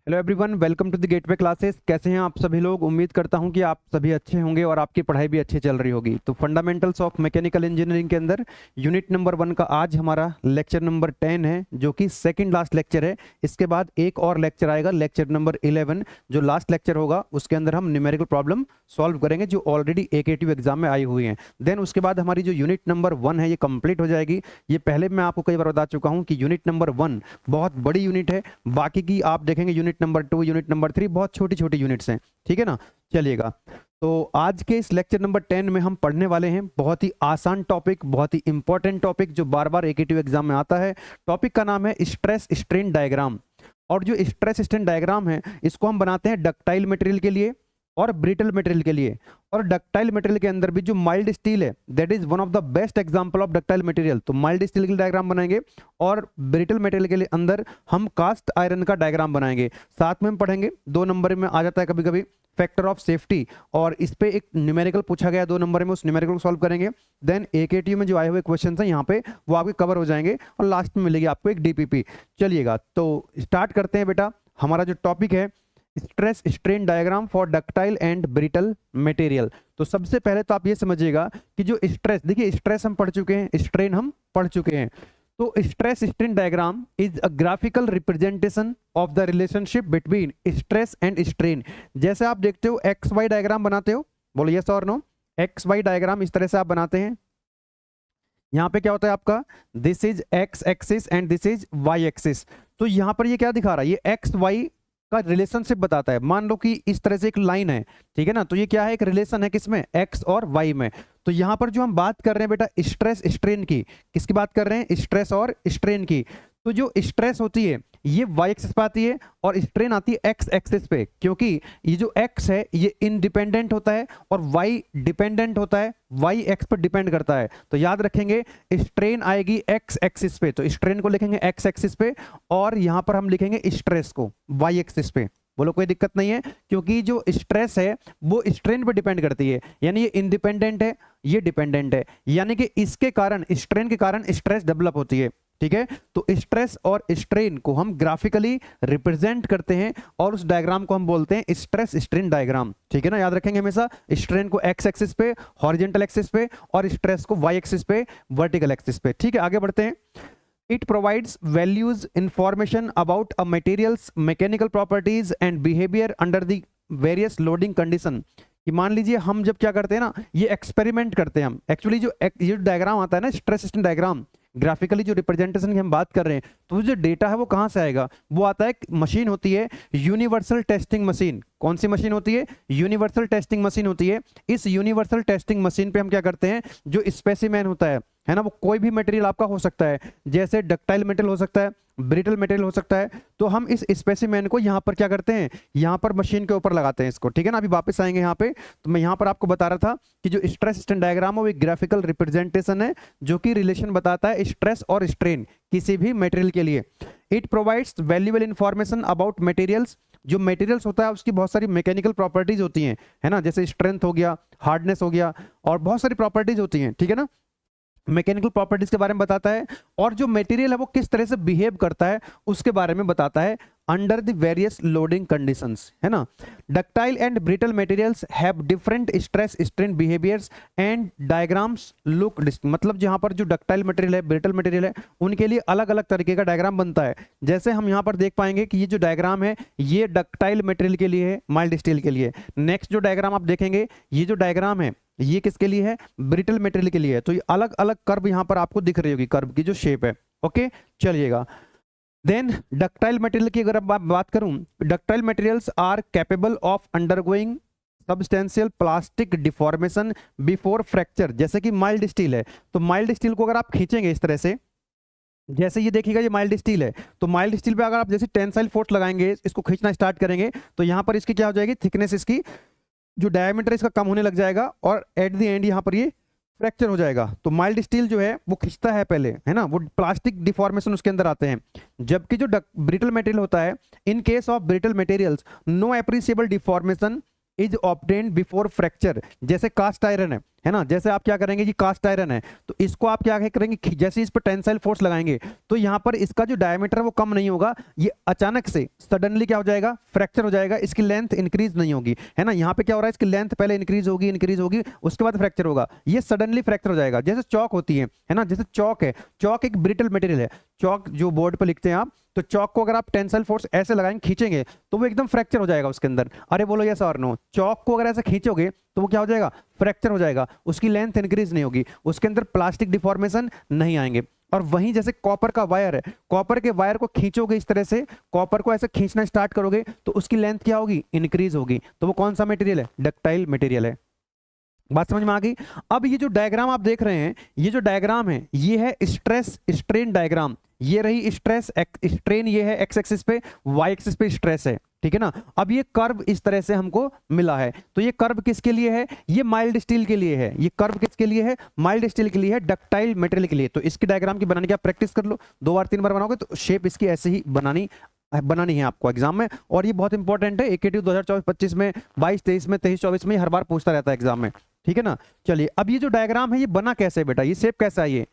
Hello everyone, welcome to the gateway classes. कैसे हैं आप सभी लोग? उम्मीद करता हूं कि आप सभी अच्छे होंगे और आपकी पढ़ाई भी अच्छी चल रही होगी। तो फंडामेंटल्स ऑफ मैकेनिकल इंजीनियरिंग के अंदर यूनिट नंबर 1 का आज हमारा लेक्चर नंबर 10 है, जो कि सेकंड लास्ट लेक्चर है। इसके बाद एक और लेक्चर आएगा, लेक्चर नंबर 11, जो लास्ट लेक्चर होगा। उसके अंदर हम न्यूमेरिकल प्रॉब्लम सॉल्व करेंगे जो ऑलरेडी AKTU एग्जाम में आई हुई हैं। देन उसके बाद हमारी जो यूनिट नंबर 1 है ये कंप्लीट हो जाएगी। ये पहले मैं आपको कई बार बता चुका हूँ कि यूनिट नंबर 1 बहुत बड़ी यूनिट है। बाकी की आप देखेंगे यूनिट नंबर 2, यूनिट नंबर 3 बहुत छोटी छोटी यूनिट्स हैं, ठीक है ना। चलिएगा, तो आज के इस लेक्चर नंबर 10 में हम पढ़ने वाले हैं बहुत ही आसान टॉपिक, बहुत ही इंपॉर्टेंट टॉपिक जो बार बार AKTU एग्जाम में आता है। टॉपिक का नाम है स्ट्रेस स्ट्रेन डायग्राम। और जो स्ट्रेस स्ट्रेन डायग्राम है इसको हम बनाते हैं डक्टाइल मटेरियल के लिए और ब्रिटल मटेरियल के लिए। और डक्टाइल मटेरियल के अंदर भी जो माइल्ड स्टील है that is one of the best example of ductile material. तो माइल्ड स्टील के लिए डायग्राम बनाएंगे और ब्रिटल मटेरियल के लिए अंदर हम कास्ट आयरन का डायग्राम बनाएंगे। साथ में हम पढ़ेंगे 2 नंबर में आ जाता है कभी कभी फैक्टर ऑफ सेफ्टी, और इस पे एक न्यूमेरिकल पूछा गया 2 नंबर में, उस न्यूमेरिकल को सॉल्व करेंगे। देन AKTU में जो आए हुए क्वेश्चन हैं यहाँ पे वो आपके कवर हो जाएंगे और लास्ट में मिलेगी आपको एक DPP। चलिएगा, तो स्टार्ट करते हैं बेटा। हमारा जो टॉपिक है stress strain diagram for ductile and brittle material. तो सबसे पहले तो आप ये समझिएगा कि जो स्ट्रेस, देखिए स्ट्रेस हम पढ़ चुके हैं, स्ट्रेन हम पढ़ चुके हैं। तो stress strain diagram is a graphical representation of the relationship between stress and strain. जैसे आप देखते हो XY डायग्राम बनाते हो, बोलो यस और नो। XY डायग्राम इस तरह से आप बनाते हैं। यहाँ पे क्या होता है आपका, this is X axis and this is Y axis. तो यहाँ पर ये क्या दिखा रहा है, ये XY का रिलेशनशिप बताता है। मान लो कि इस तरह से एक लाइन है, ठीक है ना। तो ये क्या है, एक रिलेशन है किसमें, X और Y में। तो यहाँ पर जो हम बात कर रहे हैं बेटा स्ट्रेस स्ट्रेन की, किसकी बात कर रहे हैं, स्ट्रेस और स्ट्रेन की। तो जो स्ट्रेस होती है ये Y एक्सिस पे आती है और स्ट्रेन आती है X एक्सिस पे, क्योंकि ये जो X है ये इंडिपेंडेंट होता है और Y डिपेंडेंट होता है, Y X पर डिपेंड करता है। तो याद रखेंगे स्ट्रेन आएगी X एक्सिस पे, तो स्ट्रेन को लिखेंगे X एक्सिस पे और यहां पर हम लिखेंगे स्ट्रेस को Y एक्सिस पे। बोलो कोई दिक्कत नहीं है, क्योंकि जो स्ट्रेस है वो स्ट्रेन पे डिपेंड करती है, यानी ये इंडिपेंडेंट है ये डिपेंडेंट है, यानी कि इसके कारण, स्ट्रेन के कारण स्ट्रेस डेवलप होती है, ठीक है। तो स्ट्रेस और स्ट्रेन को हम ग्राफिकली रिप्रेजेंट करते हैं और उस डायग्राम को हम बोलते हैं स्ट्रेस स्ट्रेन डायग्राम, ठीक है ना। याद रखेंगे हमेशा स्ट्रेन को X एक्सिस पे, हॉरिजॉन्टल एक्सिस पे, और स्ट्रेस को Y एक्सिस पे, वर्टिकल एक्सिस पे, ठीक है। आगे बढ़ते हैं। It provides values information about a material's mechanical properties and behavior under the various loading condition। कि मान लीजिए हम जब क्या करते हैं ना, ये एक्सपेरिमेंट करते हैं हम। एक्चुअली जो ये डायग्राम आता है ना स्ट्रेस स्ट्रेन डायग्राम, ग्राफिकली जो रिप्रेजेंटेशन की हम बात कर रहे हैं, तो जो डेटा है वो कहाँ से आएगा, वो आता है, मशीन होती है यूनिवर्सल टेस्टिंग मशीन। कौन सी मशीन होती है, यूनिवर्सल टेस्टिंग मशीन होती है। इस यूनिवर्सल टेस्टिंग मशीन पे हम क्या करते हैं, जो स्पेसिमेन होता है ना, वो कोई भी मटेरियल आपका हो सकता है, जैसे डक्टाइल मटेरियल हो सकता है, ब्रिटल मटेरियल हो सकता है। तो हम इस स्पेसिमेन को यहाँ पर क्या करते हैं, यहाँ पर मशीन के ऊपर लगाते हैं इसको, ठीक है ना। अभी वापस आएंगे यहाँ पे। तो मैं यहाँ पर आपको बता रहा था कि जो स्ट्रेस स्ट्रेन डायग्राम है वो एक ग्राफिकल रिप्रेजेंटेशन है जो कि रिलेशन बताता है स्ट्रेस और स्ट्रेन किसी भी मटेरियल के लिए। It provides valuable information about materials. जो मटेरियल्स होता है उसकी बहुत सारी मैकेनिकल प्रॉपर्टीज होती हैं, है ना, जैसे स्ट्रेंथ हो गया, हार्डनेस हो गया, और बहुत सारी प्रॉपर्टीज होती हैं, ठीक है ना। मैकेनिकल प्रॉपर्टीज के बारे में बताता है और जो मटेरियल है वो किस तरह से बिहेव करता है उसके बारे में बताता है under the various loading conditions, है ना। Ductile and brittle materials have different stress strain behaviours and diagrams look, मतलब जहां पर जो डक्टाइल मटेरियल है, ब्रिटल मटेरियल है, उनके लिए अलग अलग तरीके का डायग्राम बनता है। जैसे हम यहां पर देख पाएंगे कि ये जो डायग्राम है ये डक्टाइल मटेरियल के लिए है, माइल्ड स्टील के लिए। नेक्स्ट जो डायग्राम आप देखेंगे, ये जो डायग्राम है ये किसके लिए है, ब्रिटल मटेरियल के लिए है। तो ये अलग अलग कर्व यहां पर आपको दिख रही होगी, कर्व की जो शेप है, ओके। चलिएगा, देन डक्टाइल मटेरियल की अगर अब बात करूं, ductile materials are capable of undergoing substantial plastic deformation before fracture. जैसे कि माइल्ड स्टील है, तो माइल्ड स्टील को अगर आप खींचेंगे इस तरह से, जैसे ये देखिएगा ये माइल्ड स्टील है, तो माइल्ड स्टील पे अगर आप जैसे टेंसाइल फोर्स लगाएंगे, इसको खींचना स्टार्ट करेंगे, तो यहाँ पर इसकी क्या हो जाएगी, थिकनेस, इसकी जो डायमीटर इसका कम होने लग जाएगा और एट द एंड यहाँ पर ये फ्रैक्चर हो जाएगा। तो माइल्ड स्टील जो है वो खिंचता है पहले, है ना, वो प्लास्टिक डिफॉर्मेशन उसके अंदर आते हैं। जबकि जो ब्रिटल मटेरियल होता है, in case of brittle materials no appreciable deformation is obtained before fracture. जैसे कास्ट आयरन है, है ना। जैसे आप क्या करेंगे, ये कास्ट आयरन है तो इसको आप क्या करेंगे, जैसे इस पर टेंसाइल फोर्स लगाएंगे तो यहाँ पर इसका जो डायमीटर है वो कम नहीं होगा, ये अचानक से सडनली क्या हो जाएगा, फ्रैक्चर हो जाएगा, इसकी लेंथ इंक्रीज नहीं होगी, है ना। यहाँ पे क्या हो रहा है, इसकी लेंथ पहले इंक्रीज होगी उसके बाद फ्रैक्चर होगा, ये सडनली फ्रैक्चर हो जाएगा। जैसे चौक होती है ना, जैसे चौक है, चौक एक ब्रिटल मटेरियल है, चौक जो बोर्ड पर लिखते हैं आप, तो चौक को अगर आप टेंसाइल फोर्स ऐसे लगाएंगे, खींचेंगे तो वो एकदम फ्रैक्चर हो जाएगा उसके अंदर। अरे बोलो यस और नो। चौक को अगर ऐसे खींचोगे तो वो क्या हो जाएगा, फ्रैक्चर हो जाएगा, उसकी लेंथ इंक्रीज नहीं होगी, उसके अंदर प्लास्टिक डिफॉर्मेशन नहीं आएंगे। और वहीं जैसे कॉपर का वायर है, कॉपर के वायर को खींचोगे इस तरह से, कॉपर को ऐसे खींचना स्टार्ट करोगे तो उसकी लेंथ क्या होगी, इंक्रीज होगी। तो वो कौन सा मटेरियल है, डक्टाइल मटेरियल है। बात समझ में आ गई। अब ये जो डायग्राम आप देख रहे हैं, ये जो डायग्राम है ये है स्ट्रेस स्ट्रेन डायग्राम। ये रही स्ट्रेस स्ट्रेन, ये है एक्स एक्सिस पे, वाई एक्सिस पे स्ट्रेस है, ठीक है ना। अब ये कर्व इस तरह से हमको मिला है, तो ये कर्व किसके लिए है, ये माइल्ड स्टील के लिए है। ये कर्व किसके लिए है, माइल्ड स्टील के लिए है, डक्टाइल मटेरियल के लिए। तो इसकी डायग्राम की बनाने की आप प्रैक्टिस कर लो, 2 बार 3 बार बनाओगे तो शेप इसकी ऐसे ही बनानी है आपको एग्जाम में। और ये बहुत इंपॉर्टेंट है, एकेटीव 2024-25 में, 22-23 में, 23-24 में हर बार पूछता रहता है एग्जाम में, ठीक है ना। चलिए अब ये जो डायग्राम है ये बना कैसे है बेटा, ये शेप कैसा है ये,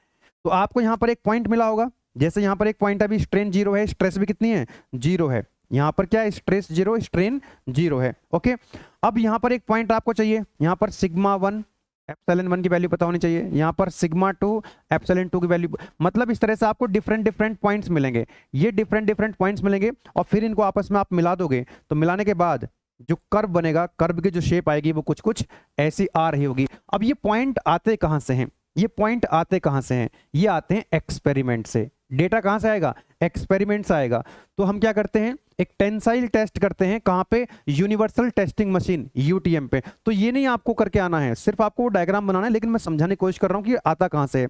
तो आपको यहाँ पर एक पॉइंट मिला होगा। जैसे यहाँ पर एक पॉइंट अभी स्ट्रेन 0 है, स्ट्रेस भी कितनी है, 0 है। यहाँ पर क्या है, स्ट्रेस 0, स्ट्रेन 0 है, ओके। अब यहाँ पर एक पॉइंट आपको चाहिए, यहाँ पर सिग्मा 1 एप्सिलॉन 1 की वैल्यू पता होनी चाहिए, यहाँ पर सिग्मा 2 एप्सिलॉन 2 की वैल्यू, मतलब इस तरह से आपको डिफरेंट पॉइंट्स मिलेंगे, ये डिफरेंट पॉइंट्स मिलेंगे और फिर इनको आपस में आप मिला दोगे तो मिलाने के बाद जो कर्व बनेगा, कर्व की जो शेप आएगी वो कुछ ऐसी आ रही होगी। अब ये पॉइंट आते कहां से हैं, ये पॉइंट आते कहां से हैं, ये आते हैं एक्सपेरिमेंट से। डेटा कहां से आएगा, एक्सपेरिमेंट से आएगा। तो हम क्या करते हैं, एक टेंसाइल टेस्ट करते हैं, कहां पे, यूनिवर्सल टेस्टिंग मशीन यूटीएम पे। तो ये नहीं आपको करके आना है, सिर्फ आपको डायग्राम बनाना है, लेकिन मैं समझाने की कोशिश कर रहा हूं कि आता कहां से है।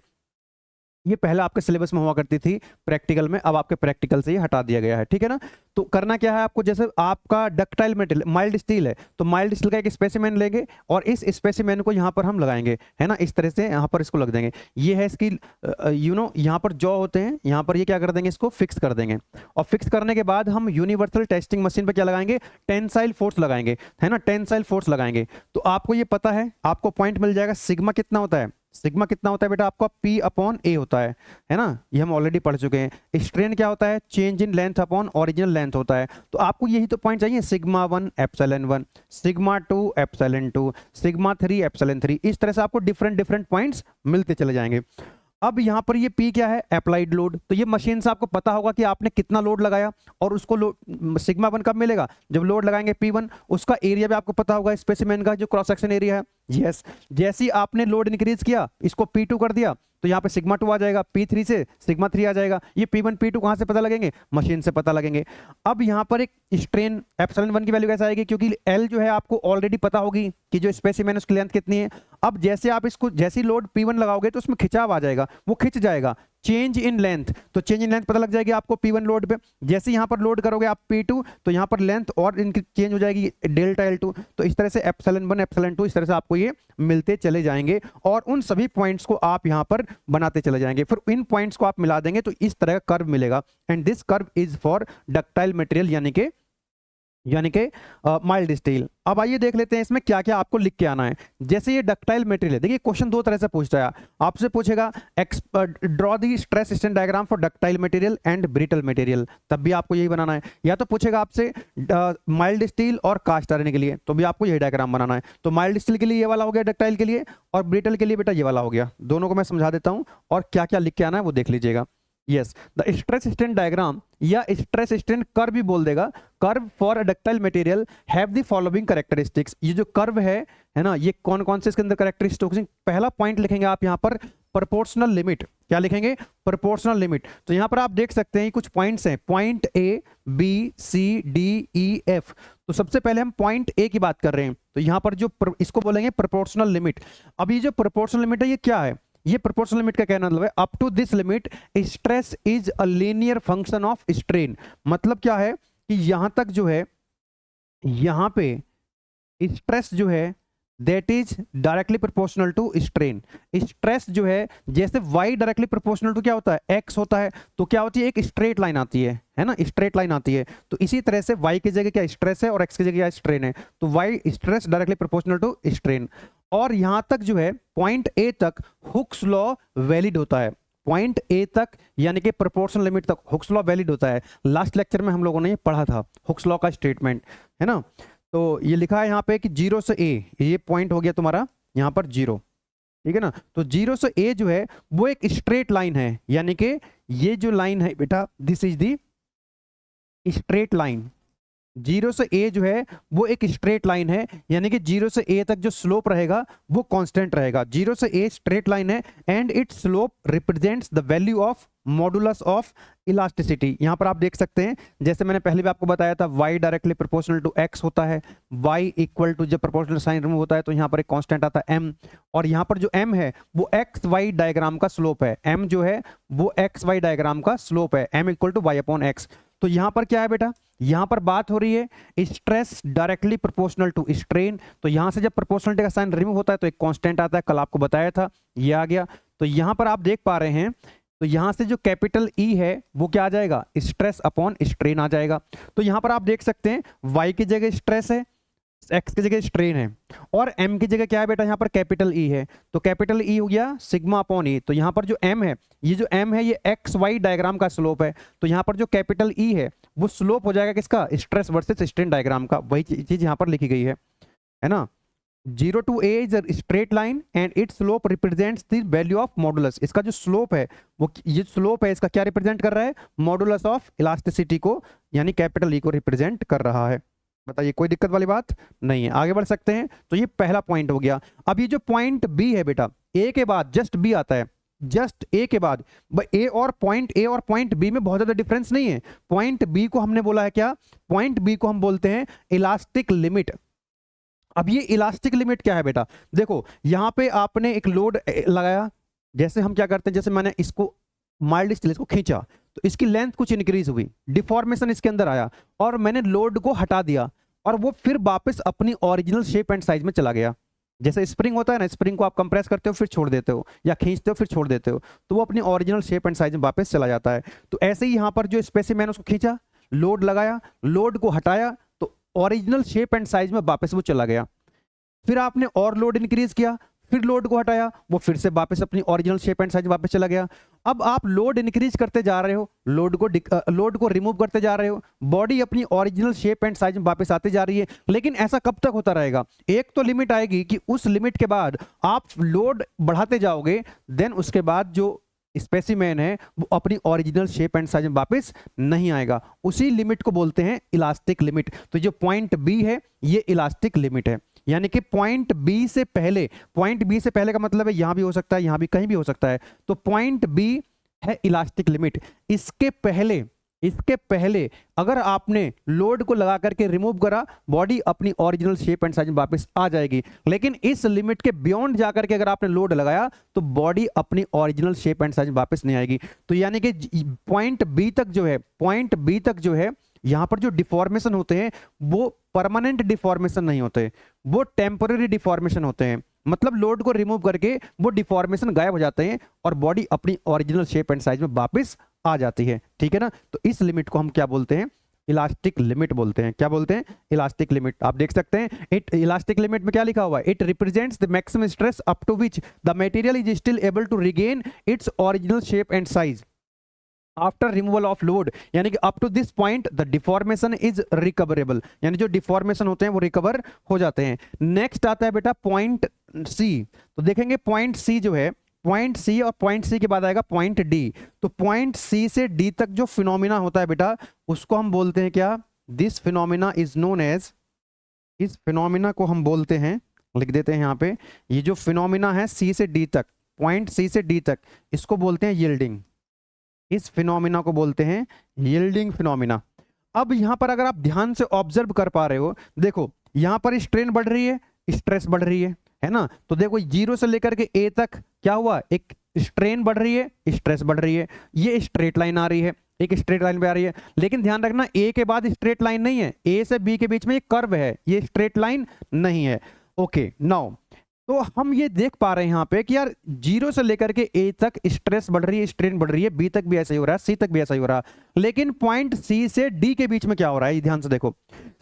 ये पहले आपके सिलेबस में हुआ करती थी प्रैक्टिकल में, अब आपके प्रैक्टिकल से ये हटा दिया गया है, ठीक है ना। तो करना क्या है आपको, जैसे आपका डक्टाइल मटेरियल माइल्ड स्टील है तो माइल्ड स्टील का एक स्पेसिमेन लेंगे और इस स्पेसिमेन को यहाँ पर हम लगाएंगे, है ना, इस तरह से यहाँ पर इसको लग देंगे। ये है इसकी यहाँ पर जॉ होते हैं, यहाँ पर ये क्या कर देंगे, इसको फिक्स कर देंगे। और फिक्स करने के बाद हम यूनिवर्सल टेस्टिंग मशीन पर क्या लगाएंगे, टेंसाइल फोर्स लगाएंगे, है ना, टेंसाइल फोर्स लगाएंगे। तो आपको ये पता है, आपको पॉइंट मिल जाएगा, सिग्मा कितना होता है, सिग्मा कितना होता है बेटा आपका, P अपॉन A होता है ना, ये हम ऑलरेडी पढ़ चुके हैं। स्ट्रेन क्या होता है, change in length upon original length होता है। तो आपको यही तो पॉइंट चाहिए, sigma 1 epsilon 1, sigma 2 epsilon 2, sigma 3 epsilon 3, इस तरह से आपको डिफरेंट पॉइंट्स मिलते चले जाएंगे। अब यहाँ पर ये P क्या है, अप्लाइड लोड। तो ये मशीन से आपको पता होगा कि आपने कितना लोड लगाया और उसको सिग्मा 1 कब मिलेगा, जब लोड लगाएंगे P1। उसका एरिया भी आपको पता होगा, स्पेसिमेन का जो क्रॉस सेक्शन एरिया है, यस। जैसे ही आपने लोड इंक्रीज किया, इसको P2 कर दिया तो यहाँ पे सिग्मा 2 आ जाएगा, P3 से सिग्मा 3 आ जाएगा। ये P1 P2 कहाँ से पता लगेंगे, मशीन से पता लगेंगे। अब यहाँ पर एक स्ट्रेन एप्सिलॉन 1 की वैल्यू कैसे आएगी, क्योंकि L जो है आपको ऑलरेडी पता होगी कि जो स्पेसिमेन उसकी लेंथ कितनी है। अब जैसे आप इसको, जैसी लोड P1 लगाओगे तो उसमें खिंचाव आ जाएगा, वो खिंच जाएगा, चेंज इन लेंथ। तो चेंज इन लेंथ पता लग जाएगी आपको P1 लोड पे। जैसे यहाँ पर लोड करोगे आप P2 तो यहाँ पर लेंथ और इनकी चेंज हो जाएगी, डेल्टा L2। तो इस तरह से एप्सिलॉन 1 एप्सिलॉन 2 इस तरह से आपको ये मिलते चले जाएंगे और उन सभी पॉइंट्स को आप यहाँ पर बनाते चले जाएंगे। फिर इन पॉइंट्स को आप मिला देंगे तो इस तरह का कर्व मिलेगा। And this curve is for ductile material यानी कि माइल्ड स्टील। अब आइए देख लेते हैं इसमें क्या क्या आपको लिख के आना है। जैसे ये डक्टाइल मटेरियल है, देखिए क्वेश्चन 2 तरह से पूछता है, आपसे पूछेगा draw the stress strain diagram for ductile material and brittle material, तब भी आपको यही बनाना है। या तो पूछेगा आपसे माइल्ड स्टील और कास्ट आयरन के लिए, तो भी आपको यही डायग्राम बनाना है। तो माइल्ड स्टील के लिए ये वाला हो गया डक्टाइल के लिए, और ब्रिटल के लिए बेटा ये वाला हो गया। दोनों को मैं समझा देता हूँ और क्या क्या लिख के आना है वो देख लीजिएगा। Yes, the stress strain diagram या स्ट्रेस स्ट्रेन कर्व भी बोल देगा, curve for a ductile material have the following characteristics. ये जो कर्व है ना, ये कौन कौन से इसके अंदर कैरेक्टरिस्टिक्स। पहला पॉइंट लिखेंगे आप यहाँ पर प्रोपोर्शनल लिमिट। क्या लिखेंगे, प्रोपोर्शनल लिमिट। तो यहाँ पर आप देख सकते हैं कुछ पॉइंट्स हैं, point A B C D E F। तो सबसे पहले हम पॉइंट A की बात कर रहे हैं, तो यहाँ पर जो इसको बोलेंगे प्रोपोर्शनल लिमिट। अब ये जो प्रोपोर्शनल लिमिट है ये क्या है, ये प्रोपोर्शनल लिमिट का कहना मतलब है up to this limit stress is a linear function of strain. मतलब क्या है कि यहां तक जो है, यहां पे स्ट्रेस जो है that is directly proportional to strain. Stress जो है जैसे y डायरेक्टली प्रोपोर्शनल टू क्या होता है, x होता है, तो क्या होती है, एक स्ट्रेट लाइन आती है ना, स्ट्रेट लाइन आती है। तो इसी तरह से y की जगह क्या स्ट्रेस है और x की जगह क्या स्ट्रेन है, तो y stress directly proportional to strain. और यहां तक जो है पॉइंट ए तक हुक्स लॉ वैलिड होता है, पॉइंट ए तक यानी कि प्रोपोर्शनल लिमिट तक हुक्स लॉ वैलिड होता है। लास्ट लेक्चर में हम लोगों ने ये पढ़ा था हुक्स लॉ का स्टेटमेंट, है ना। तो ये लिखा है यहाँ पे कि 0 से ए, ये पॉइंट हो गया तुम्हारा यहाँ पर 0, ठीक है ना। तो 0 से ए जो है वो एक स्ट्रेट लाइन है, यानी कि ये जो लाइन है बेटा this is the straight line. 0 से ए जो है वो एक स्ट्रेट लाइन है, यानी कि 0 से ए तक जो स्लोप रहेगा वो कांस्टेंट रहेगा। 0 से ए स्ट्रेट लाइन है and it's slope represents the value of modulus of elasticity. यहां पर आप देख सकते हैं, जैसे मैंने पहले भी आपको बताया था, y directly proportional to x होता है, y इक्वल टू जब प्रोपोर्शनल साइन रिमूव होता है तो यहां पर एक कांस्टेंट आता है m, और यहां पर जो m है वो एक्स वाई डायग्राम का स्लोप है, m जो है वो एक्स वाई डायग्राम का स्लोप है, m equal to Y upon X. तो यहां पर क्या है बेटा, यहां पर बात हो रही है stress directly proportional to strain. तो यहां से जब प्रोपोर्शनलिटी का साइन रिमूव होता है तो एक कांस्टेंट आता है, कल आपको बताया था, ये आ गया। तो यहां पर आप देख पा रहे हैं, तो यहां से जो कैपिटल ई है वो क्या आ जाएगा, स्ट्रेस अपॉन स्ट्रेन आ जाएगा। तो यहां पर आप देख सकते हैं y की जगह स्ट्रेस है, x की जगह स्ट्रेन है, और m की जगह क्या है बेटा, यहां पर कैपिटल ई है। तो कैपिटल ई हो गया सिग्मा अपॉन ई। तो यहां पर जो m है, ये जो m है ये एक्स वाई डायग्राम का स्लोप है। तो यहां पर जो कैपिटल ई है वो स्लोप हो जाएगा किसका, स्ट्रेस वर्सेस स्ट्रेन डायग्राम का। वही चीज यहां पर लिखी गई है ना। 0 to a is a straight line and its slope represents the value of modulus। इसका जो स्लोप है वो, ये स्लोप है इसका क्या रिप्रेजेंट कर रहा है, मॉडुलस ऑफ इलास्टिसिटी को, यानी कैपिटल ई को रिप्रेजेंट कर रहा है। बताइए कोई दिक्कत वाली बात नहीं है, आगे बढ़ सकते हैं। तो ये पहला पॉइंट हो गया। अब ये जो पॉइंट बी है बेटा, ए के बाद जस्ट बी आता है, जस्ट ए के बाद ए और पॉइंट बी में बहुत ज्यादा डिफरेंस नहीं है। पॉइंट बी को हमने बोला है क्या, पॉइंट बी को हम बोलते हैं इलास्टिक लिमिट। अब ये इलास्टिक लिमिट क्या है बेटा, देखो यहां पे आपने एक लोड लगाया, जैसे हम क्या करते हैं, जैसे मैंने इसको माइल्ड स्टील इसको खींचा तो इसकी लेंथ कुछ इंक्रीज हुई, डिफॉर्मेशन इसके अंदर आया, और मैंने लोड को हटा दिया और वो फिर वापस अपनी ओरिजिनल शेप एंड साइज में चला गया। जैसे स्प्रिंग होता है ना, स्प्रिंग को आप कंप्रेस करते हो फिर छोड़ देते हो, या खींचते हो फिर छोड़ देते हो, तो वो अपनी ओरिजिनल शेप एंड साइज में वापस चला जाता है। तो ऐसे ही यहां पर जो स्पेसिमेन उसको खींचा, लोड लगाया, लोड को हटाया, तो ओरिजिनल शेप एंड साइज में वापस वो चला गया। फिर आपने और लोड इंक्रीज किया, फिर लोड को हटाया, वो फिर से वापस अपनी ओरिजिनल शेप एंड साइज वापस चला गया। अब आप लोड इंक्रीज करते जा रहे हो, लोड को रिमूव करते जा रहे हो, बॉडी अपनी ओरिजिनल शेप एंड साइज में वापस आती जा रही है। लेकिन ऐसा कब तक होता रहेगा, एक तो लिमिट आएगी कि उस लिमिट के बाद आप लोड बढ़ाते जाओगे, देन उसके बाद जो स्पेसिमेन है वो अपनी ओरिजिनल शेप एंड साइज में वापस नहीं आएगा। उसी लिमिट को बोलते हैं इलास्टिक लिमिट। तो जो पॉइंट बी है ये इलास्टिक लिमिट है, यानी कि पॉइंट बी से पहले, पॉइंट बी से पहले का मतलब है यहां भी हो सकता है, यहां भी, कहीं भी हो सकता है। तो पॉइंट बी है इलास्टिक लिमिट। इसके पहले अगर आपने लोड को लगा करके रिमूव करा, बॉडी अपनी ओरिजिनल शेप एंड साइज में वापस आ जाएगी। लेकिन इस लिमिट के बियॉन्ड जाकर के अगर आपने लोड लगाया तो बॉडी अपनी ओरिजिनल शेप एंड साइज में वापस नहीं आएगी। तो यानी कि पॉइंट बी तक जो है यहां पर जो डिफॉर्मेशन होते हैं वो परमानेंट डिफॉर्मेशन नहीं होते, वो टेम्पररी डिफॉर्मेशन होते हैं। मतलब लोड को रिमूव करके वो डिफॉर्मेशन गायब हो जाते हैं और बॉडी अपनी ओरिजिनल शेप एंड साइज में वापस आ जाती है, ठीक है ना। तो इस लिमिट को हम क्या बोलते हैं, इलास्टिक लिमिट बोलते हैं। क्या बोलते हैं, इलास्टिक लिमिट। आप देख सकते हैं इट, इलास्टिक लिमिट में क्या लिखा हुआ है, it represents the maximum stress up to which the material is still able to regain its original shape and size after removal of load, यानी कि up to this point the deformation is recoverable, यानी जो deformation होते हैं वो recover हो जाते हैं। नेक्स्ट आता है बेटा पॉइंट सी। तो देखेंगे पॉइंट सी जो है, पॉइंट सी और पॉइंट सी के बाद आएगा पॉइंट डी। तो पॉइंट सी से डी तक जो फिनोमिना होता है बेटा उसको हम बोलते हैं क्या, this phenomena is known as, इस फिनोमिना को हम बोलते हैं, लिख देते हैं यहाँ पे, ये जो फिनोमिना है सी से डी तक, पॉइंट सी से डी तक, इसको बोलते हैं यील्डिंग। इस फिनोमिना को बोलते हैं यील्डिंग फिनोमिना। अब यहां पर अगर आप ध्यान से ऑब्जर्व कर पा रहे हो, देखो यहां पर स्ट्रेन बढ़ रही है, स्ट्रेस बढ़ रही है ना। तो देखो 0 से लेकर के ए तक क्या हुआ, एक स्ट्रेन बढ़ रही है, स्ट्रेस बढ़ रही है, ये स्ट्रेट लाइन आ रही है, एक स्ट्रेट लाइन पे आ रही है। लेकिन ध्यान रखना ए के बाद स्ट्रेट लाइन नहीं है, ए से बी के बीच में ये कर्व है, ये स्ट्रेट लाइन नहीं है। ओके नाउ तो हम ये देख पा रहे हैं यहाँ पे कि यार 0 से लेकर के ए तक स्ट्रेस बढ़ रही है, स्ट्रेन बढ़ रही है, बी तक भी ऐसा ही हो रहा है, सी तक भी ऐसा ही हो रहा है। लेकिन पॉइंट सी से डी के बीच में क्या हो रहा है, ध्यान से देखो,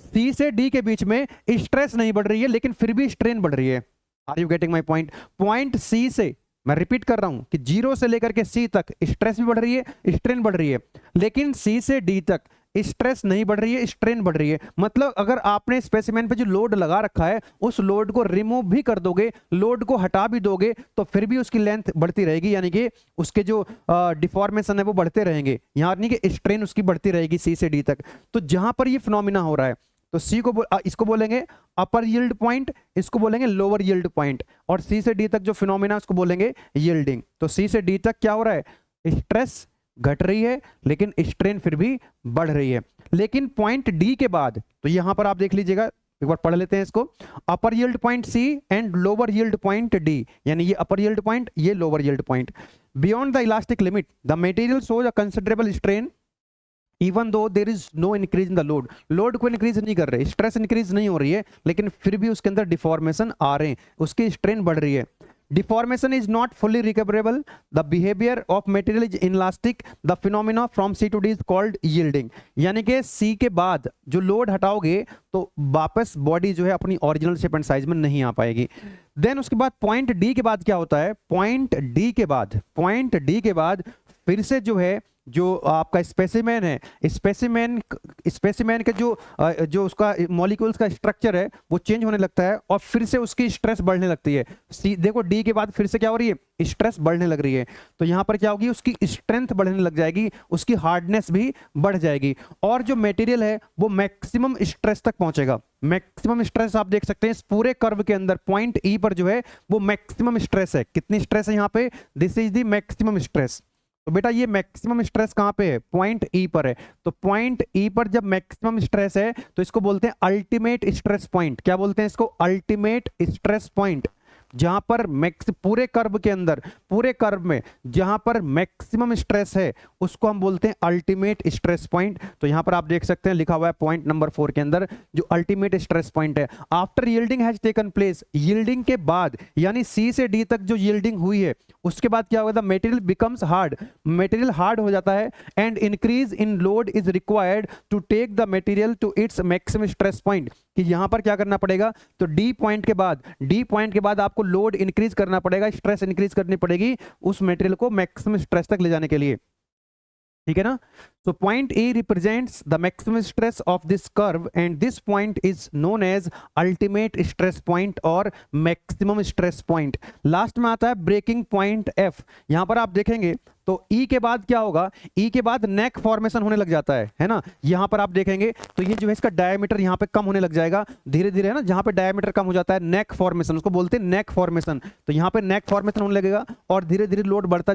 सी से डी के बीच में स्ट्रेस नहीं बढ़ रही है लेकिन फिर भी स्ट्रेन बढ़ रही है। Are you getting my point? Point C से, मैं रिपीट कर रहा हूं कि 0 से लेकर के सी तक स्ट्रेस भी बढ़ रही है, स्ट्रेन बढ़ रही है, लेकिन सी से डी तक स्ट्रेस नहीं बढ़ रही है, स्ट्रेन बढ़ रही है। मतलब अगर आपने स्पेसिमेन पे जो लोड लगा रखा है उस लोड को रिमूव भी कर दोगे, लोड को हटा भी दोगे, तो फिर भी उसकी लेंथ बढ़ती रहेगी, यानी कि उसके जो डिफॉर्मेशन है वो बढ़ते रहेंगे, यानी कि स्ट्रेन उसकी बढ़ती रहेगी सी से डी तक। तो जहां पर ये फिनोमिना हो रहा है तो सी को इसको बोलेंगे अपर यील्ड पॉइंट, इसको बोलेंगे लोअर यील्ड पॉइंट, और सी से डी तक जो फिनोमिना उसको बोलेंगे यील्डिंग। तो सी से डी तक क्या हो रहा है? स्ट्रेस घट रही है लेकिन स्ट्रेन फिर भी बढ़ रही है। लेकिन पॉइंट डी के बाद, तो यहां पर आप देख लीजिएगा, एक बार पढ़ लेते हैं इसको, upper yield point C and lower yield point D, यानी ये अपर यील्ड पॉइंट, ये lower yield point. Beyond the elastic limit the material shows a considerable strain even though there is no increase in the load. Load को increase नहीं कर रहे, stress increase नहीं हो रही है, लेकिन फिर भी उसके अंदर डिफॉर्मेशन आ रहे हैं, उसकी स्ट्रेन बढ़ रही है। Deformation is not fully recoverable, the behaviour of material is inelastic, the phenomena from C to D is called yielding. यानी कि सी के बाद जो लोड हटाओगे तो वापस बॉडी जो है अपनी ओरिजिनल शेप एंड साइज में नहीं आ पाएगी। देन उसके बाद पॉइंट डी के बाद क्या होता है? पॉइंट डी के बाद फिर से जो है, जो आपका स्पेसिमेन है, स्पेसिमेन के जो उसका मॉलिक्यूल्स का स्ट्रक्चर है वो चेंज होने लगता है और फिर से उसकी स्ट्रेस बढ़ने लगती है। देखो डी के बाद फिर से क्या हो रही है? स्ट्रेस बढ़ने लग रही है। तो यहां पर क्या होगी? उसकी स्ट्रेंथ बढ़ने लग जाएगी, उसकी हार्डनेस भी बढ़ जाएगी, और जो मटेरियल है वो मैक्सिमम स्ट्रेस तक पहुंचेगा। मैक्सिमम स्ट्रेस आप देख सकते हैं इस पूरे कर्व के अंदर, पॉइंट ई पर जो है वो मैक्सिमम स्ट्रेस है। कितनी स्ट्रेस है यहाँ पे? This is the maximum stress. तो बेटा ये मैक्सिमम स्ट्रेस कहां पे है? पॉइंट ई पर है। तो पॉइंट ई पर जब मैक्सिमम स्ट्रेस है तो इसको बोलते हैं अल्टीमेट स्ट्रेस पॉइंट। क्या बोलते हैं इसको? Ultimate stress point. जहां पर पूरे कर्व के अंदर, पूरे कर्व में जहां पर मैक्सिमम स्ट्रेस है उसको हम बोलते हैं अल्टीमेट स्ट्रेस पॉइंट। तो यहां पर आप देख सकते हैं लिखा हुआ है पॉइंट नंबर 4 के अंदर जो अल्टीमेट स्ट्रेस पॉइंट है। After yielding has taken place, yielding के बाद यानी सी से डी तक जो यील्डिंग हुई है उसके बाद क्या होगा? The material becomes hard, material hard हो जाता है, and increase in load is required to take the material to its maximum stress point. कि यहां पर क्या करना पड़ेगा? तो डी पॉइंट के बाद आपको लोड इंक्रीज करना पड़ेगा, स्ट्रेस इंक्रीज करनी पड़ेगी उस मटेरियल को मैक्सिमम स्ट्रेस तक ले जाने के लिए। ठीक है ना? So point A represents the maximum stress of this curve and this point is known as ultimate stress point और maximum stress point। लास्ट में आता है breaking point F। यहां पर आप देखेंगे तो E के बाद क्या होगा? E के बाद नेक फॉर्मेशन होने लग जाता है ना? यहां पर आप देखेंगे तो ये जो है इसका डायमीटर यहां पे कम होने लग जाएगा धीरे धीरे, है ना? जहां पे डायमीटर कम हो जाता है नेक फॉर्मेशन, उसको बोलते हैं नेक फॉर्मेशन। तो यहां पे नेक फॉर्मेशन होने लगेगा और धीरे धीरे लोड बढ़ता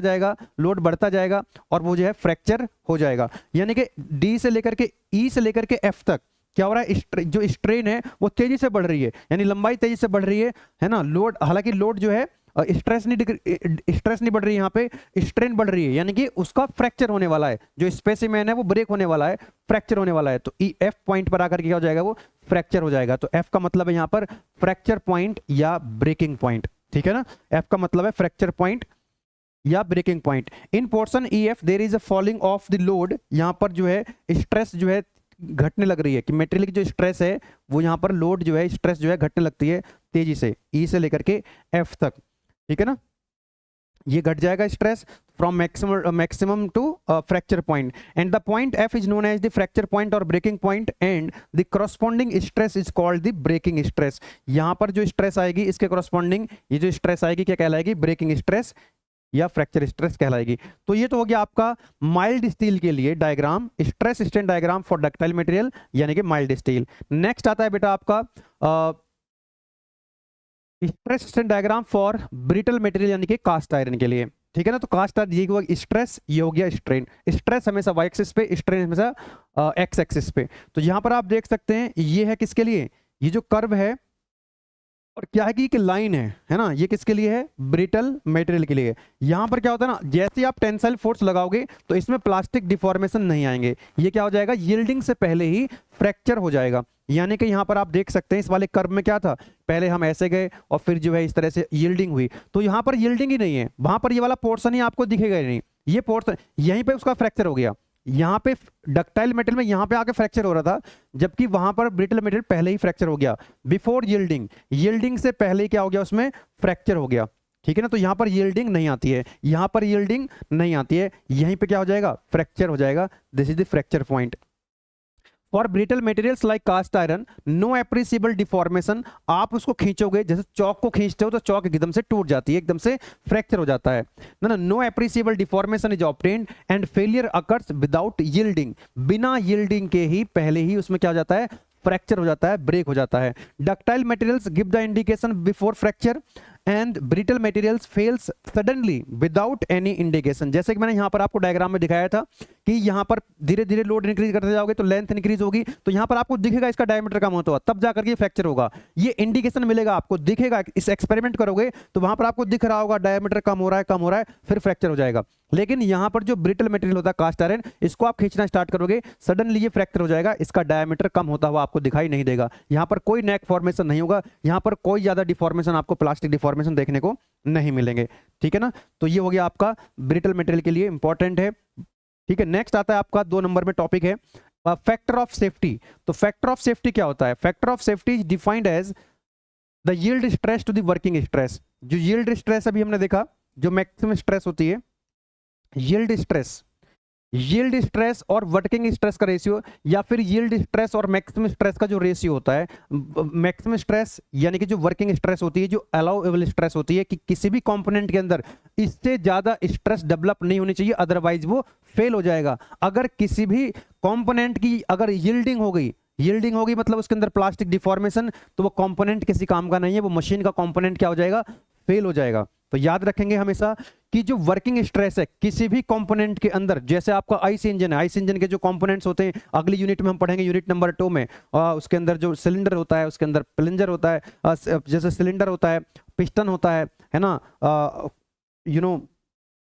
जाएगा और वो जो है फ्रैक्चर हो जाएगा। यानी कि डी से लेकर के ई से लेकर के एफ तक क्या हो रहा है? जो स्ट्रेन है वो तेजी से बढ़ रही है, यानी लंबाई तेजी से बढ़ रही है ना? लोड, हालांकि लोड जो है स्ट्रेस नहीं बढ़ रही, यहाँ पे स्ट्रेन बढ़ रही है, यानी कि उसका फ्रैक्चर होने वाला है, जो स्पेसिमेन है वो ब्रेक होने वाला है, फ्रैक्चर होने वाला है। तो ई एफ पॉइंट पर आकर के क्या हो जाएगा? वो फ्रैक्चर हो जाएगा। तो एफ का मतलब है यहाँ पर फ्रैक्चर पॉइंट या ब्रेकिंग पॉइंट। ठीक है ना? एफ का मतलब है फ्रैक्चर पॉइंट या breaking point. In portion E F there is a falling of the load. यहाँ पर जो है स्ट्रेस जो है घटने लग रही है, कि मटेरियल की जो स्ट्रेस है वो यहाँ पर लोड जो है, स्ट्रेस जो है घटने लगती है तेजी से, ई से लेकर के एफ तक। ठीक है ना? ये घट जाएगा stress from maximum to fracture point, and the point F is known as the fracture point और breaking point, and the corresponding stress is called the breaking stress. यहां पर जो स्ट्रेस आएगी इसके करस्पॉन्डिंग ये जो स्ट्रेस आएगी क्या कहलाएगी? ब्रेकिंग स्ट्रेस या फ्रैक्चर स्ट्रेस कहलाएगी। तो ये तो हो गया आपका माइल्ड स्टील के लिए diagram, stress strain diagram for ductile material यानी कि माइल्ड स्टील। नेक्स्ट आता है बेटा आपका stress strain diagram for brittle material यानी कि कास्ट आयरन के लिए। ठीक है ना? तो कास्ट आयरन ये हुआ स्ट्रेस, ये हो गया स्ट्रेन। स्ट्रेस हमेशा वाई एक्सिस पे, स्ट्रेन हमेशा एक्स एक्सिस पे। तो यहां पर आप देख सकते हैं ये है किसके लिए? ये जो कर्व है और क्या है कि लाइन है ना? ये किसके लिए है? ब्रिटल मटेरियल के लिए। यहां पर क्या होता है ना, जैसे आप टेंसाइल फोर्स लगाओगे तो इसमें प्लास्टिक डिफॉर्मेशन नहीं आएंगे, ये क्या हो जाएगा? यील्डिंग से पहले ही फ्रैक्चर हो जाएगा। यानी कि यहां पर आप देख सकते हैं इस वाले कर्व में क्या था, पहले हम ऐसे गए और फिर जो है इस तरह से यील्डिंग हुई, तो यहां पर यील्डिंग ही नहीं है, वहां पर ये वाला पोर्शन ही आपको दिखेगा ही नहीं, ये पोर्शन यहीं पे उसका फ्रैक्चर हो गया। यहाँ पे डक्टाइल मेटल में यहाँ पे आके फ्रैक्चर हो रहा था, जबकि वहां पर ब्रिटल मेटल पहले ही फ्रैक्चर हो गया, बिफोर यील्डिंग, यील्डिंग से पहले क्या हो गया, उसमें फ्रैक्चर हो गया, ठीक है ना। तो यहाँ पर यील्डिंग नहीं आती है, यहाँ पर यील्डिंग नहीं आती है, यहीं पे क्या हो जाएगा, फ्रैक्चर हो जाएगा। This is the fracture point. For brittle materials like cast iron no appreciable deformation, आप उसको खींचोगे, जैसे चौक को खींचते हो तो चौक एकदम से टूट जाती है, एकदम से फ्रैक्चर हो जाता है ना। No appreciable deformation is obtained and failure occurs without yielding, बिना यील्डिंग के ही पहले ही उसमें क्या हो जाता है, फ्रैक्चर हो जाता है, ब्रेक हो जाता है। Ductile materials give the indication before fracture and brittle materials fails suddenly without any indication. जैसे कि मैंने यहाँ पर आपको डायग्राम में दिखाया था कि यहाँ पर धीरे धीरे लोड इंक्रीज करते जाओगे तो लेंथ इंक्रीज होगी, तो यहाँ पर आपको दिखेगा इसका डायमीटर कम होता हुआ, तब जाकर के फ्रैक्चर होगा, ये इंडिकेशन मिलेगा आपको, दिखेगा। इस एक्सपेरिमेंट करोगे तो वहां पर आपको दिख रहा होगा डायमीटर कम हो रहा है, कम हो रहा है, फिर फ्रैक्चर हो जाएगा। लेकिन यहाँ पर जो ब्रिटल मटेरियल होता है कास्ट आयरन, इसको आप खींचना स्टार्ट करोगे, सडनली ये फ्रैक्चर हो जाएगा, इसका डायमीटर कम होता हुआ आपको दिखाई नहीं देगा, यहाँ पर कोई नेक फॉर्मेशन नहीं होगा, यहाँ पर कोई ज्यादा डिफॉर्मेशन, आपको प्लास्टिक डिफॉर्मेशन देखने को नहीं मिलेंगे, ठीक है ना। तो ये हो गया आपका ब्रिटल मटेरियल के लिए इंपॉर्टेंट है, ठीक है। नेक्स्ट आता है आपका 2 नंबर में टॉपिक है फैक्टर ऑफ सेफ्टी। तो फैक्टर ऑफ सेफ्टी क्या होता है, factor of safety is defined as the yield stress to the working stress. जो यील्ड स्ट्रेस अभी हमने देखा, जो मैक्सिमम स्ट्रेस होती है, यील्ड स्ट्रेस, यील्ड स्ट्रेस और वर्किंग स्ट्रेस का रेशियो, या फिर यील्ड स्ट्रेस और मैक्सिमम स्ट्रेस का जो रेशियो होता है, मैक्सिमम स्ट्रेस यानी कि जो वर्किंग स्ट्रेस होती है, जो अलाउएबल स्ट्रेस होती है कि किसी भी कंपोनेंट के अंदर इससे ज्यादा स्ट्रेस डेवलप नहीं होनी चाहिए, अदरवाइज वो फेल हो जाएगा। अगर किसी भी कंपोनेंट की अगर यील्डिंग हो गई, यील्डिंग होगी मतलब उसके अंदर प्लास्टिक डिफॉर्मेशन, तो वो कंपोनेंट किसी काम का नहीं है, वो मशीन का कंपोनेंट क्या हो जाएगा, फेल हो जाएगा। तो याद रखेंगे हमेशा कि जो वर्किंग स्ट्रेस है किसी भी कंपोनेंट के अंदर, जैसे आपका आईसी इंजन है, आईसी इंजन के जो कंपोनेंट्स होते हैं अगली यूनिट में हम पढ़ेंगे, यूनिट नंबर 2 में, उसके अंदर जो सिलेंडर होता है, उसके अंदर प्लंजर होता है, जैसे सिलेंडर होता है, पिस्टन होता है ना,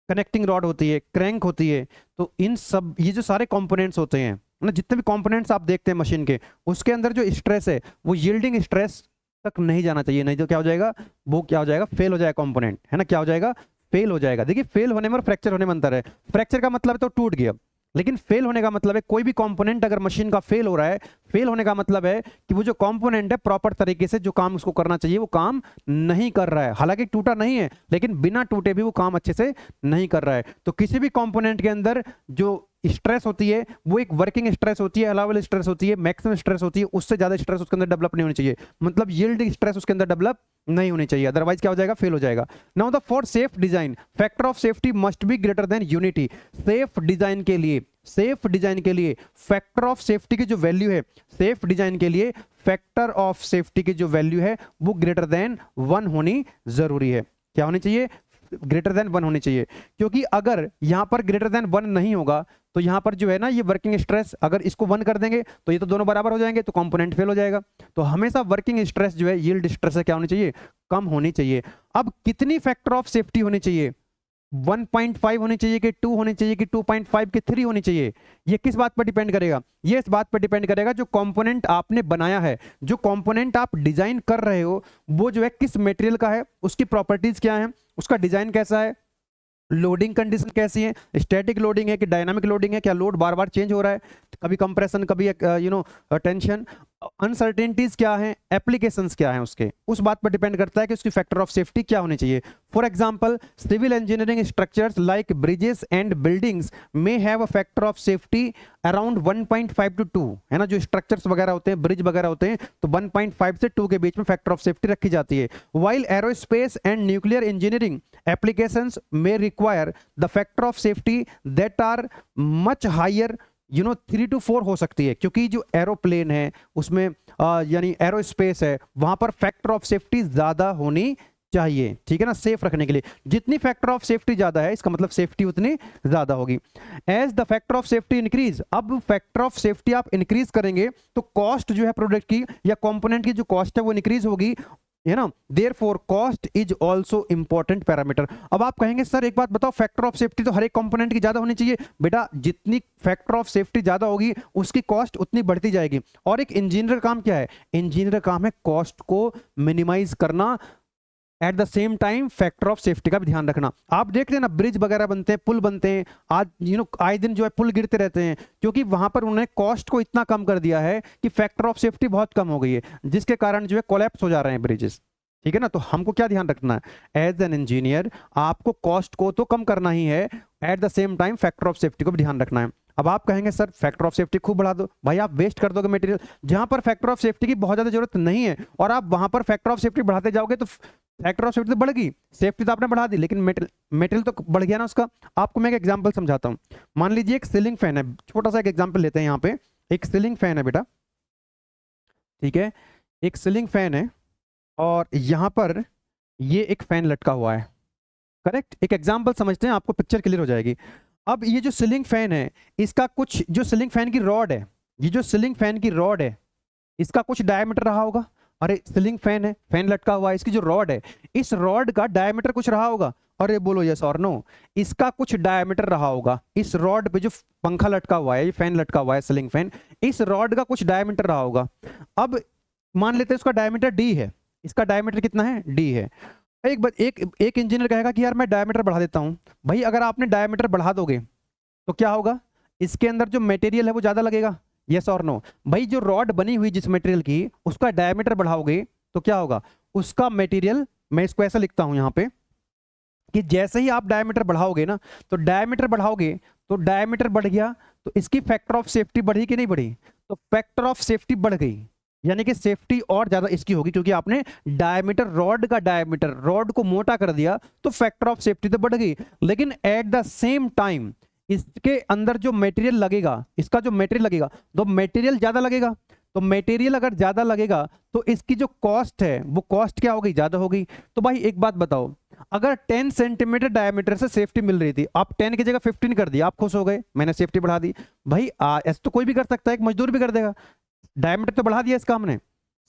कनेक्टिंग रॉड होती है, क्रैंक होती है, तो इन सब ये जो सारे कंपोनेंट्स होते हैं ना, जितने भी कंपोनेंट्स आप देखते हैं मशीन के, उसके अंदर जो स्ट्रेस है वो यील्डिंग स्ट्रेस तक नहीं जाना चाहिए, नहीं तो क्या हो जाएगा, वो क्या हो जाएगा, फेल हो जाएगा कंपोनेंट, है ना, क्या हो जाएगा, फेल हो जाएगा। देखिए फेल होने में और फ्रैक्चर होने में अंतर है, फ्रैक्चर का मतलब तो टूट गया, लेकिन फेल होने का मतलब है कोई भी कंपोनेंट अगर मशीन का फेल हो रहा है, फेल होने का मतलब है कि वो जो कंपोनेंट है प्रॉपर तरीके से जो काम उसको करना चाहिए वो काम नहीं कर रहा है, हालांकि टूटा नहीं है लेकिन बिना टूटे भी वो काम अच्छे से नहीं कर रहा है। तो किसी भी कंपोनेंट के अंदर जो स्ट्रेस होती है वो एक वर्किंग स्ट्रेस होती है, अलाउबल स्ट्रेस होती है, मैक्सिमम स्ट्रेस होती है, उससे ज्यादा स्ट्रेस उसके अंदर डेवलप नहीं होनी चाहिए, मतलब यील्डिंग स्ट्रेस उसके अंदर डेवलप नहीं होनी चाहिए, अदरवाइज क्या हो जाएगा, फेल हो जाएगा। Now the for safe design factor of safety must be greater than unity. Safe design के लिए, सेफ डिजाइन के लिए फैक्टर ऑफ सेफ्टी की जो वैल्यू है, सेफ डिजाइन के लिए फैक्टर ऑफ सेफ्टी की जो वैल्यू है वो ग्रेटर देन 1 होनी जरूरी है। क्या होनी चाहिए, ग्रेटर देन 1 होनी चाहिए, क्योंकि अगर यहां पर ग्रेटर देन 1 नहीं होगा तो यहां पर जो है ना ये वर्किंग स्ट्रेस, अगर इसको 1 कर देंगे तो ये तो दोनों बराबर हो जाएंगे, तो कंपोनेंट फेल हो जाएगा। तो हमेशा वर्किंग स्ट्रेस जो है यील्ड स्ट्रेस से क्या होनी चाहिए, कम होनी चाहिए। अब कितनी फैक्टर ऑफ सेफ्टी होनी चाहिए, 1.5 होनी चाहिए कि 2 होनी चाहिए कि 2.5 कि 3 होनी चाहिए, ये किस बात पर डिपेंड करेगा, ये इस बात पर डिपेंड करेगा जो कंपोनेंट आपने बनाया है, जो कंपोनेंट आप डिजाइन कर रहे हो वो जो है किस मटेरियल का है, उसकी प्रॉपर्टीज क्या है, उसका डिजाइन कैसा है, लोडिंग कंडीशन कैसी है, स्टैटिक लोडिंग है कि डायनामिक लोडिंग है, क्या लोड बार बार चेंज हो रहा है, कभी कंप्रेशन कभी टेंशन, अनसर्टेनिटीज क्या है, एप्लीकेशंस क्या है, उसके उस बात पर डिपेंड करता है कि उसकी फैक्टर ऑफ सेफ्टी क्या होनी चाहिए। For example civil engineering structures like bridges and buildings में have a factor of safety around 1.5 to 2, है ना, जो स्ट्रक्चर्स वगैरह होते हैं, ब्रिज वगैरह होते हैं, तो 1.5 से 2 के बीच में फैक्टर ऑफ सेफ्टी रखी जाती है। While aerospace and nuclear engineering applications में require the factor of safety that are much higher, 3 to 4 हो सकती है, क्योंकि जो एरोप्लेन है उसमें यानी एरोस्पेस है वहां पर फैक्टर ऑफ सेफ्टी ज्यादा होनी चाहिए, ठीक है ना, सेफ रखने के लिए जितनी फैक्टर ऑफ सेफ्टी ज्यादा है इसका मतलब सेफ्टी उतनी ज्यादा होगी। As the factor of safety increase, अब फैक्टर ऑफ सेफ्टी आप इंक्रीज करेंगे तो कॉस्ट जो है प्रोडक्ट की या कंपोनेंट की जो कॉस्ट है वो इंक्रीज होगी, है ना, therefore cost is also important parameter. अब आप कहेंगे सर एक बात बताओ, फैक्टर ऑफ सेफ्टी तो हर एक कंपोनेंट की ज्यादा होनी चाहिए, बेटा जितनी फैक्टर ऑफ सेफ्टी ज्यादा होगी उसकी कॉस्ट उतनी बढ़ती जाएगी। और एक इंजीनियर काम क्या है, इंजीनियर काम है कॉस्ट को मिनिमाइज करना, at the same time factor of safety का भी ध्यान रखना। आप देखते हैं ना ब्रिज वगैरह बनते हैं, पुल बनते हैं, आज आए दिन जो है पुल गिरते रहते हैं, क्योंकि वहां पर उन्होंने कॉस्ट को इतना कम कर दिया है कि फैक्टर ऑफ सेफ्टी बहुत कम हो गई है, जिसके कारण जो है कोलैप्स हो जा रहे हैं ब्रिजेस। ठीक है ना, तो हमको क्या ध्यान रखना है, एज एन इंजीनियर आपको कॉस्ट को तो कम करना ही है, at the same time factor of safety को भी ध्यान रखना है। अब आप कहेंगे सर फैक्टर ऑफ सेफ्टी खूब बढ़ा दो, भाई आप वेस्ट कर दोगे मटेरियल। जहां पर फैक्टर ऑफ सेफ्टी की बहुत ज्यादा जरूरत नहीं है और आप वहां पर फैक्टर ऑफ सेफ्टी बढ़ाते जाओगे तो फैक्टर ऑफ सेफ्टी तो बढ़ गई, सेफ्टी तो आपने बढ़ा दी, लेकिन मेटेरियल तो बढ़ गया ना उसका। आपको मैं एक एग्जांपल समझाता हूं। मान लीजिए एक सीलिंग फैन है, छोटा सा एक एग्जांपल लेते हैं। यहाँ पे एक सीलिंग फैन है बेटा, ठीक है, एक सीलिंग फैन है और यहाँ पर ये एक फैन लटका हुआ है, करेक्ट। एक एग्जांपल समझते हैं, आपको पिक्चर क्लियर हो जाएगी। अब ये जो सीलिंग फैन है, इसका कुछ जो सीलिंग फैन की रॉड है, ये जो सीलिंग फैन की रॉड है, इसका कुछ डायमीटर रहा होगा। अरे सीलिंग फैन है, फैन लटका हुआ है, इसकी जो रॉड है, इस रॉड का डायमीटर कुछ रहा होगा। अरे बोलो यस और नो, इसका कुछ डायमीटर रहा होगा। इस रॉड पे जो पंखा लटका हुआ है, ये फैन लटका हुआ है सीलिंग फैन, इस रॉड का कुछ डायमीटर रहा होगा। अब मान लेते हैं उसका डायमीटर डी है, इसका डायमीटर कितना है, डी है। एक इंजीनियर कहेगा कि यार मैं डायमीटर बढ़ा देता हूं। भाई अगर आपने डायमीटर बढ़ा दोगे तो क्या होगा, इसके अंदर जो मटेरियल है वो ज्यादा लगेगा, यस और नो। भाई जो रॉड बनी हुई जिस मटेरियल की, उसका डायमीटर बढ़ाओगे तो क्या होगा, उसका मटेरियल, मैं इसको ऐसा लिखता हूं यहां पे कि जैसे ही आप डायमीटर बढ़ाओगे ना, तो डायमीटर बढ़ाओगे तो डायमीटर बढ़ गया तो इसकी फैक्टर ऑफ सेफ्टी बढ़ी कि नहीं बढ़ी, तो फैक्टर ऑफ सेफ्टी बढ़ गई, यानी कि सेफ्टी और ज्यादा इसकी होगी, क्योंकि आपने डायमीटर, रॉड का डायमीटर, रॉड को मोटा कर दिया, तो फैक्टर ऑफ सेफ्टी तो बढ़ गई। लेकिन एट द सेम टाइम इसके अंदर जो मटेरियल लगेगा, इसका जो मटेरियल लगेगा, तो मटेरियल ज्यादा लगेगा, तो मटेरियल अगर ज्यादा लगेगा तो इसकी जो कॉस्ट है वो कॉस्ट क्या हो गई, ज्यादा हो गई। तो भाई एक बात बताओ, अगर 10 सेंटीमीटर डायमीटर से सेफ्टी मिल रही थी, आप 10 की जगह 15 कर दिया, आप खुश हो गए, मैंने सेफ्टी बढ़ा दी। भाई ऐसा तो कोई भी कर सकता है, एक मजदूर भी कर देगा, डायमीटर तो बढ़ा दिया इसका हमने,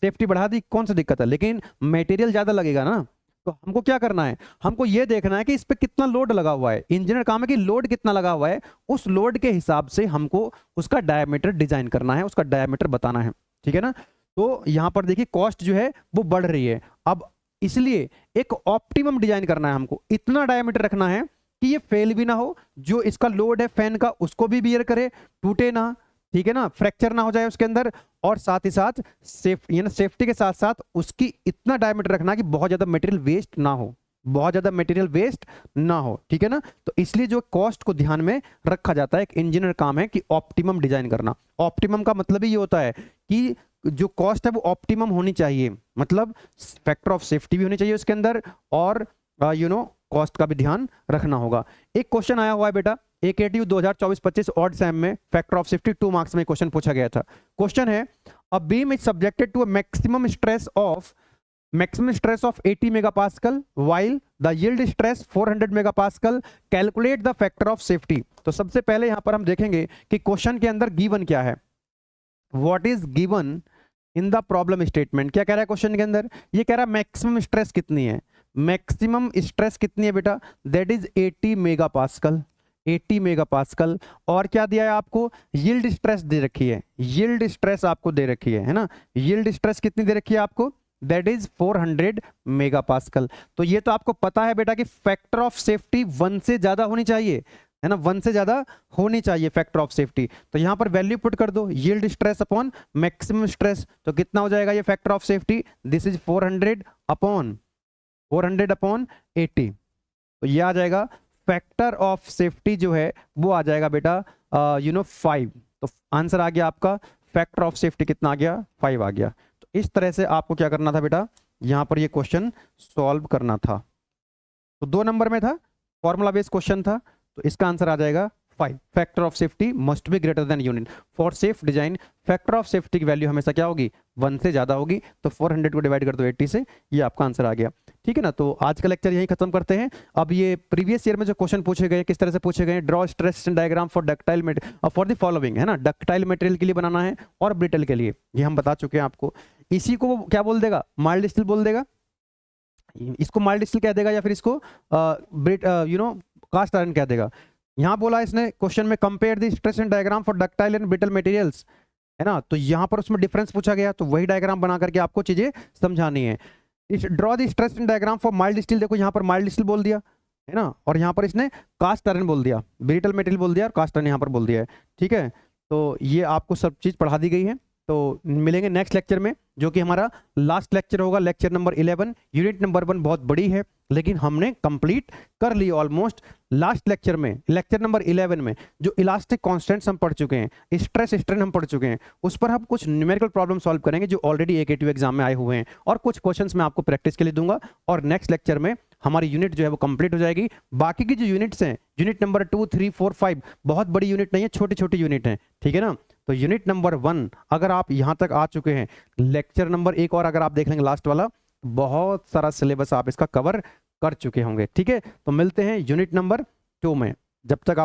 सेफ्टी बढ़ा दी, कौन सा दिक्कत है, लेकिन मटेरियल ज्यादा लगेगा ना। तो हमको क्या करना है, हमको ये देखना है कि इस पे कितना लोड लगा हुआ है। इंजीनियर काम है कि लोड कितना लगा हुआ है, उस लोड के हिसाब से हमको उसका डायमीटर डिजाइन करना है, उसका डायमीटर बताना है, ठीक है ना। तो यहां पर देखिए कॉस्ट जो है वो बढ़ रही है। अब इसलिए एक ऑप्टिमम डिजाइन करना है, हमको इतना डायमीटर रखना है कि ये फेल भी ना हो, जो इसका लोड है फैन का उसको भी बियर करे, टूटे ना, ठीक है ना, फ्रैक्चर ना हो जाए उसके अंदर, और साथ ही साथ सेफ्टी के साथ साथ उसकी इतना डायमीटर रखना कि बहुत ज्यादा मटेरियल वेस्ट ना हो, बहुत ज्यादा मटेरियल वेस्ट ना हो, ठीक है ना। तो इसलिए जो कॉस्ट को ध्यान में रखा जाता है, एक इंजीनियर काम है कि ऑप्टिमम डिजाइन करना। ऑप्टिमम का मतलब ही ये होता है कि जो कॉस्ट है वो ऑप्टिमम होनी चाहिए, मतलब फैक्टर ऑफ सेफ्टी भी होनी चाहिए उसके अंदर, और कॉस्ट का भी ध्यान रखना होगा। एक क्वेश्चन आया हुआ है बेटा AKTU 2024-25 ऑड सैम में, फैक्टर ऑफ सेफ्टी 2 मार्क्स में क्वेश्चन पूछा गया था। क्वेश्चन है, a beam is subjected to a maximum stress of 80 megapascal while the yield stress 400 megapascal, calculate the factor of safety. तो सबसे पहले यहां पर हम देखेंगे कि क्वेश्चन के अंदर गिवन क्या है, what is given in the problem statement. क्या कह रहा है क्वेश्चन के अंदर, ये कह रहा है मैक्सिमम स्ट्रेस कितनी है, मैक्सिमम स्ट्रेस कितनी है बेटा, दैट इज 80 मेगापास्कल, 80 मेगापास्कल। और क्या दिया है आपको, यील्ड स्ट्रेस दे रखी है, यील्ड स्ट्रेस आपको दे रखी है ना, यील्ड स्ट्रेस कितनी दे रखी है आपको, दैट इज 400 मेगापास्कल। तो ये तो आपको पता है बेटा कि फैक्टर ऑफ सेफ्टी 1 से ज्यादा होनी चाहिए, है ना, 1 से ज्यादा होनी चाहिए फैक्टर ऑफ सेफ्टी। तो यहां पर वैल्यू पुट कर दो, yield stress upon maximum stress, तो कितना हो जाएगा ये factor of safety, this is 400 upon 80। तो ये आ जाएगा फैक्टर ऑफ सेफ्टी जो है वो आ जाएगा बेटा 5। तो आंसर आ गया आपका, फैक्टर ऑफ सेफ्टी कितना आ गया, 5 आ गया। तो इस तरह से आपको क्या करना था बेटा, यहां पर ये क्वेश्चन सॉल्व करना था। तो 2 नंबर में था, फॉर्मूला बेस्ड क्वेश्चन था, तो इसका आंसर आ जाएगा 5। Factor of safety must be greater than unit for safe design. Factor of safety की वैल्यू हमेशा क्या होगी, 1 से ज्यादा होगी। तो 400 को डिवाइड कर दो 80 से, ये आपका आंसर आ गया, ठीक है ना। तो आज का लेक्चर यहीं खत्म करते हैं। अब ये प्रीवियस ईयर में जो क्वेश्चन पूछे गए किस तरह से पूछे गए, draw stress diagram for ductile material for the following, है ना, डक्टाइल मटेरियल के लिए बनाना है और ब्रिटल के लिए, ये हम बता चुके हैं आपको। इसी को वो क्या बोल देगा, माइल्ड स्टील बोल देगा, इसको माइल्ड स्टील कह देगा, या फिर इसको कास्ट आयरन कह देगा। यहां बोला इसने क्वेश्चन में, compare the stress and diagram for ductile and brittle materials, है ना। तो यहां पर उसमें डिफरेंस पूछा गया, तो वही डायग्राम बना करके आपको चीजें समझानी है। इस draw the stress diagram for mild steel, देखो यहाँ पर माइल्ड स्टील बोल दिया है ना, और यहाँ पर इसने कास्ट आयरन बोल दिया, ब्रिटल मेटेरियल बोल दिया और कास्ट आयरन यहाँ पर बोल दिया है। ठीक है, तो ये आपको सब चीज़ पढ़ा दी गई है। तो मिलेंगे नेक्स्ट लेक्चर में, जो कि हमारा लास्ट लेक्चर होगा, लेक्चर नंबर 11। यूनिट नंबर 1 बहुत बड़ी है, लेकिन हमने कंप्लीट कर ली ऑलमोस्ट। लास्ट लेक्चर में, लेक्चर नंबर 11 में जो इलास्टिक कांस्टेंट्स हम पढ़ चुके हैं, स्ट्रेस स्ट्रेन हम पढ़ चुके हैं, उस पर हम कुछ न्यूमेरिकल प्रॉब्लम सॉल्व करेंगे जो ऑलरेडी एकेटीयू एग्जाम में आए हुए हैं, और कुछ क्वेश्चंस मैं आपको प्रैक्टिस के लिए दूंगा। और नेक्स्ट लेक्चर में हमारी यूनिट जो है वो कंप्लीट हो जाएगी। बाकी की जो यूनिट्स हैं, यूनिट नंबर 2, 3, 4, 5 बहुत बड़ी यूनिट नहीं है, छोटी छोटी यूनिट है। ठीक है ना, तो यूनिट नंबर 1 अगर आप यहाँ तक आ चुके हैं, लेक्चर नंबर 1 और अगर आप देख लेंगे लास्ट वाला, बहुत सारा सिलेबस आप इसका कवर कर चुके होंगे। ठीक है, तो मिलते हैं यूनिट नंबर 2 में। तब तक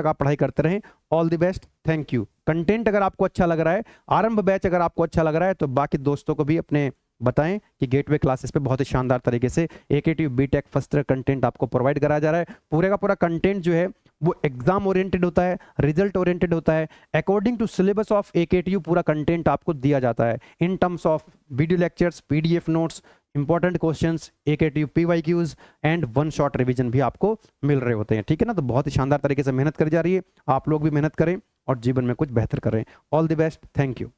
आप पढ़ाई करते रहें। All the best, thank you. Content अगर आपको अच्छा लग रहा है, आरंभ बैच अगर आपको अच्छा लग रहा है, तो बाकी दोस्तों को भी अपने बताएं कि गेटवे क्लासेस पे बहुत ही शानदार तरीके से AKTU BTech first year content आपको प्रोवाइड कराया जा रहा है। पूरे का पूरा कंटेंट जो है वो एग्जाम ओरिएंटेड होता है, रिजल्ट ओरिएंटेड होता है। According to syllabus of AKTU पूरा कंटेंट आपको दिया जाता है in terms of video lectures, PDF notes, important questions, AKTU PYQs and one shot revision भी आपको मिल रहे होते हैं। ठीक है ना, तो बहुत ही शानदार तरीके से मेहनत करी जा रही है। आप लोग भी मेहनत करें और जीवन में कुछ बेहतर करें। All the best, thank you.